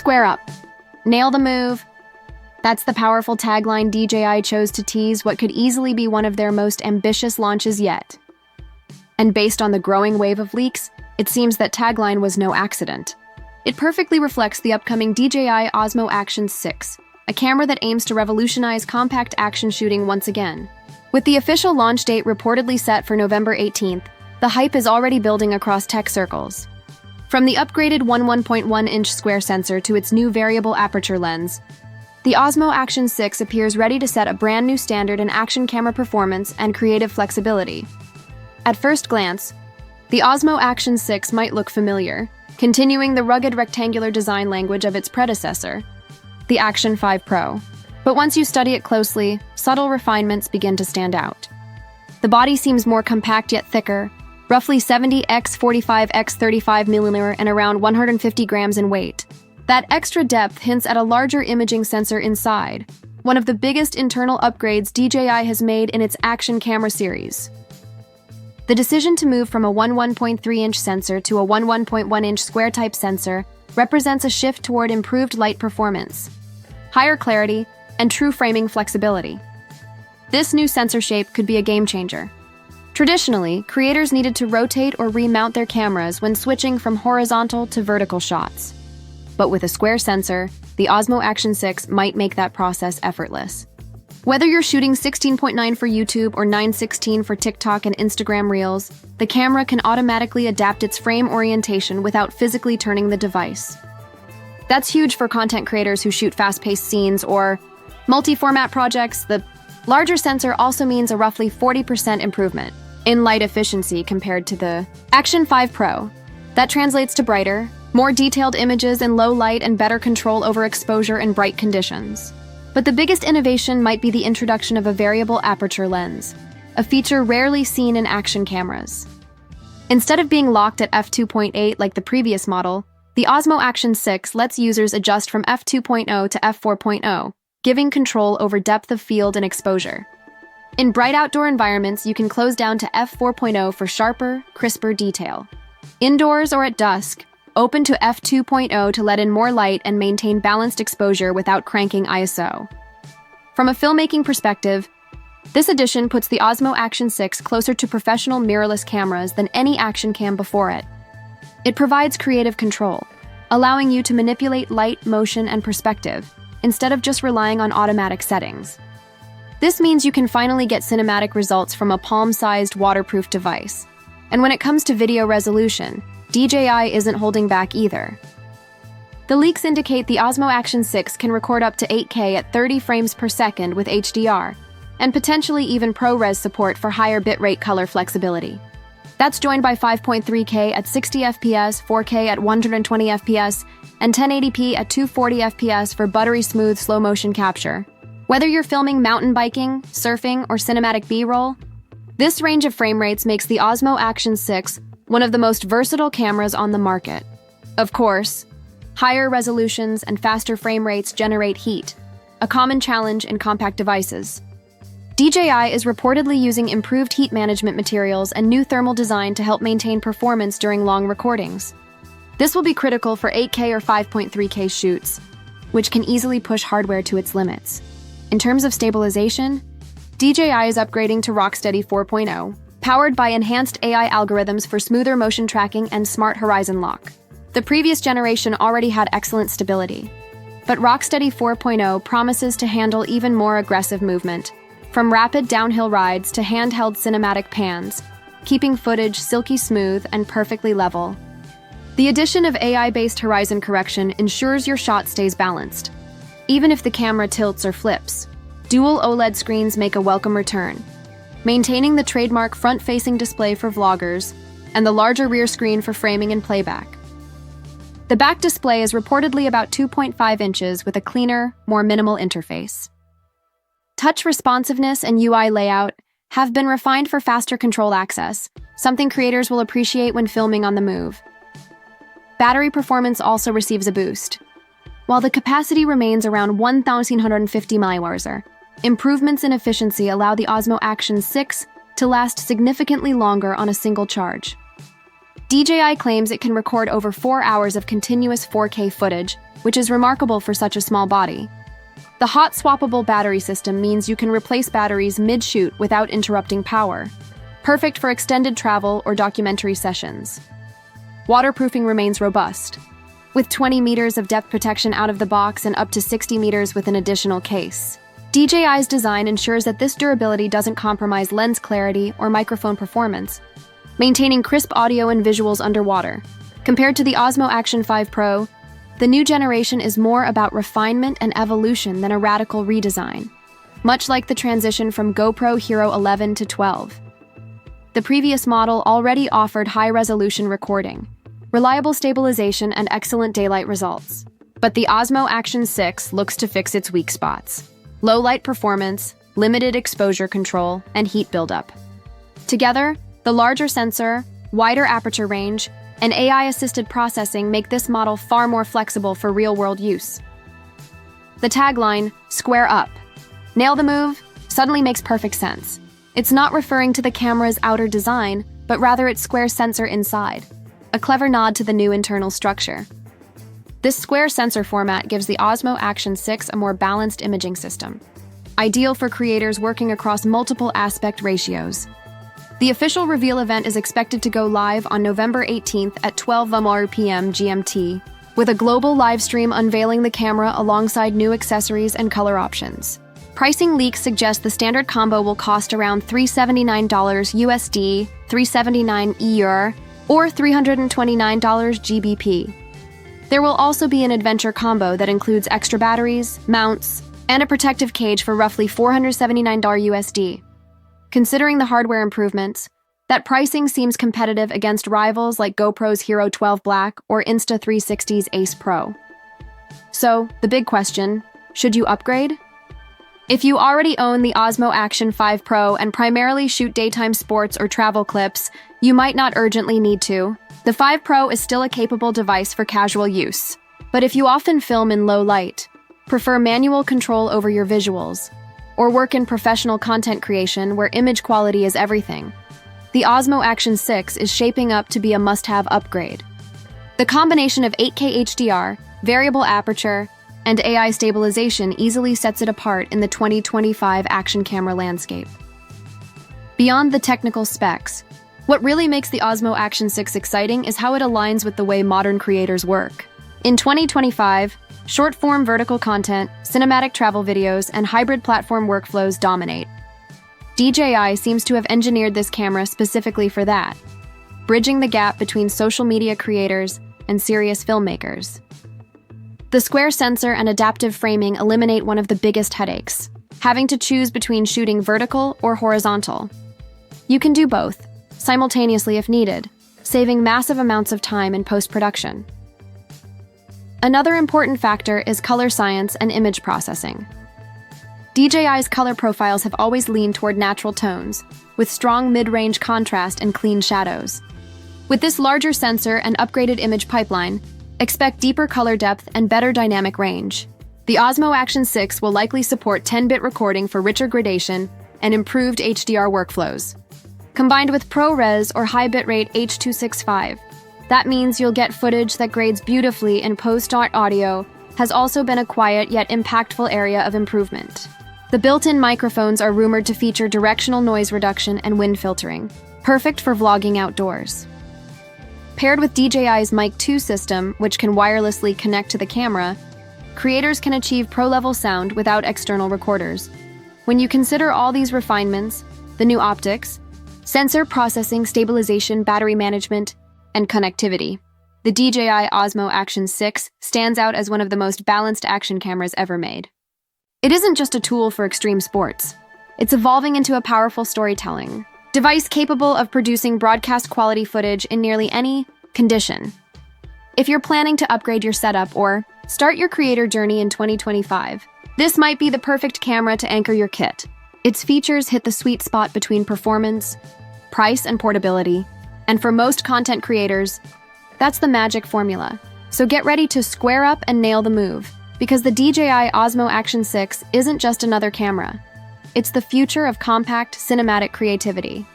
Square up. Nail the move. That's the powerful tagline DJI chose to tease what could easily be one of their most ambitious launches yet. And based on the growing wave of leaks, it seems that tagline was no accident. It perfectly reflects the upcoming DJI Osmo Action 6, a camera that aims to revolutionize compact action shooting once again. With the official launch date reportedly set for November 18th, the hype is already building across tech circles. From the upgraded 1.1-inch square sensor to its new variable aperture lens, the Osmo Action 6 appears ready to set a brand new standard in action camera performance and creative flexibility. At first glance, the Osmo Action 6 might look familiar, continuing the rugged rectangular design language of its predecessor, the Action 5 Pro. But once you study it closely, subtle refinements begin to stand out. The body seems more compact yet thicker, roughly 70 x 45 x 35 mm and around 150 grams in weight. That extra depth hints at a larger imaging sensor inside, one of the biggest internal upgrades DJI has made in its action camera series. The decision to move from a 1.3-inch sensor to a 1.1-inch square-type sensor represents a shift toward improved light performance, higher clarity, and true framing flexibility. This new sensor shape could be a game-changer. Traditionally, creators needed to rotate or remount their cameras when switching from horizontal to vertical shots. But with a square sensor, the Osmo Action 6 might make that process effortless. Whether you're shooting 16.9 for YouTube or 9:16 for TikTok and Instagram Reels, the camera can automatically adapt its frame orientation without physically turning the device. That's huge for content creators who shoot fast-paced scenes or multi-format projects. The larger sensor also means a roughly 40% improvement in light efficiency compared to the Action 5 Pro. That translates to brighter, more detailed images in low light and better control over exposure in bright conditions. But the biggest innovation might be the introduction of a variable aperture lens, a feature rarely seen in action cameras. Instead of being locked at f2.8 like the previous model, the Osmo Action 6 lets users adjust from f2.0 to f4.0, giving control over depth of field and exposure. In bright outdoor environments, you can close down to f4.0 for sharper, crisper detail. Indoors or at dusk, open to f2.0 to let in more light and maintain balanced exposure without cranking ISO. From a filmmaking perspective, this addition puts the Osmo Action 6 closer to professional mirrorless cameras than any action cam before it. It provides creative control, allowing you to manipulate light, motion, and perspective, instead of just relying on automatic settings. This means you can finally get cinematic results from a palm-sized waterproof device. And when it comes to video resolution, DJI isn't holding back either. The leaks indicate the Osmo Action 6 can record up to 8K at 30 frames per second with HDR, and potentially even ProRes support for higher bitrate color flexibility. That's joined by 5.3K at 60 FPS, 4K at 120 FPS, and 1080p at 240 FPS for buttery smooth slow-motion capture. Whether you're filming mountain biking, surfing, or cinematic B-roll, this range of frame rates makes the Osmo Action 6 one of the most versatile cameras on the market. Of course, higher resolutions and faster frame rates generate heat, a common challenge in compact devices. DJI is reportedly using improved heat management materials and new thermal design to help maintain performance during long recordings. This will be critical for 8K or 5.3K shoots, which can easily push hardware to its limits. In terms of stabilization, DJI is upgrading to RockSteady 4.0, powered by enhanced AI algorithms for smoother motion tracking and smart horizon lock. The previous generation already had excellent stability, but RockSteady 4.0 promises to handle even more aggressive movement, from rapid downhill rides to handheld cinematic pans, keeping footage silky smooth and perfectly level. The addition of AI-based horizon correction ensures your shot stays balanced, even if the camera tilts or flips. Dual OLED screens make a welcome return, maintaining the trademark front-facing display for vloggers and the larger rear screen for framing and playback. The back display is reportedly about 2.5 inches with a cleaner, more minimal interface. Touch responsiveness and UI layout have been refined for faster control access, something creators will appreciate when filming on the move. Battery performance also receives a boost. While the capacity remains around 1,150 mAh, improvements in efficiency allow the Osmo Action 6 to last significantly longer on a single charge. DJI claims it can record over 4 hours of continuous 4K footage, which is remarkable for such a small body. The hot swappable battery system means you can replace batteries mid-shoot without interrupting power, perfect for extended travel or documentary sessions. Waterproofing remains robust, with 20 meters of depth protection out of the box and up to 60 meters with an additional case. DJI's design ensures that this durability doesn't compromise lens clarity or microphone performance, maintaining crisp audio and visuals underwater. Compared to the Osmo Action 5 Pro, the new generation is more about refinement and evolution than a radical redesign, much like the transition from GoPro Hero 11 to 12. The previous model already offered high-resolution recording, reliable stabilization, and excellent daylight results. But the Osmo Action 6 looks to fix its weak spots: low light performance, limited exposure control, and heat buildup. Together, the larger sensor, wider aperture range, and AI-assisted processing make this model far more flexible for real-world use. The tagline, "Square Up, Nail the Move," suddenly makes perfect sense. It's not referring to the camera's outer design, but rather its square sensor inside, a clever nod to the new internal structure. This square sensor format gives the Osmo Action 6 a more balanced imaging system, ideal for creators working across multiple aspect ratios. The official reveal event is expected to go live on November 18th at 12 p.m. GMT, with a global live stream unveiling the camera alongside new accessories and color options. Pricing leaks suggest the standard combo will cost around $379 USD, $379 EUR, or $329 GBP. There will also be an adventure combo that includes extra batteries, mounts, and a protective cage for roughly $479 USD. Considering the hardware improvements, that pricing seems competitive against rivals like GoPro's Hero 12 Black or Insta360's Ace Pro. So, the big question, should you upgrade? If you already own the Osmo Action 5 Pro and primarily shoot daytime sports or travel clips, you might not urgently need to. The 5 Pro is still a capable device for casual use. But if you often film in low light, prefer manual control over your visuals, or work in professional content creation where image quality is everything, the Osmo Action 6 is shaping up to be a must-have upgrade. The combination of 8K HDR, variable aperture, and AI stabilization easily sets it apart in the 2025 action camera landscape. Beyond the technical specs, what really makes the Osmo Action 6 exciting is how it aligns with the way modern creators work. In 2025, short-form vertical content, cinematic travel videos, and hybrid platform workflows dominate. DJI seems to have engineered this camera specifically for that, bridging the gap between social media creators and serious filmmakers. The square sensor and adaptive framing eliminate one of the biggest headaches, having to choose between shooting vertical or horizontal. You can do both, simultaneously if needed, saving massive amounts of time in post-production. Another important factor is color science and image processing. DJI's color profiles have always leaned toward natural tones, with strong mid-range contrast and clean shadows. With this larger sensor and upgraded image pipeline, expect deeper color depth and better dynamic range. The Osmo Action 6 will likely support 10-bit recording for richer gradation and improved HDR workflows. Combined with ProRes or high bitrate H.265, that means you'll get footage that grades beautifully in post-art audio, has also been a quiet yet impactful area of improvement. The built-in microphones are rumored to feature directional noise reduction and wind filtering, perfect for vlogging outdoors. Paired with DJI's Mic 2 system, which can wirelessly connect to the camera, creators can achieve pro-level sound without external recorders. When you consider all these refinements, the new optics, sensor processing, stabilization, battery management, and connectivity, the DJI Osmo Action 6 stands out as one of the most balanced action cameras ever made. It isn't just a tool for extreme sports. It's evolving into a powerful storytelling device capable of producing broadcast-quality footage in nearly any condition. If you're planning to upgrade your setup or start your creator journey in 2025, this might be the perfect camera to anchor your kit. Its features hit the sweet spot between performance, price, and portability. And for most content creators, that's the magic formula. So get ready to square up and nail the move, because the DJI Osmo Action 6 isn't just another camera. It's the future of compact cinematic creativity.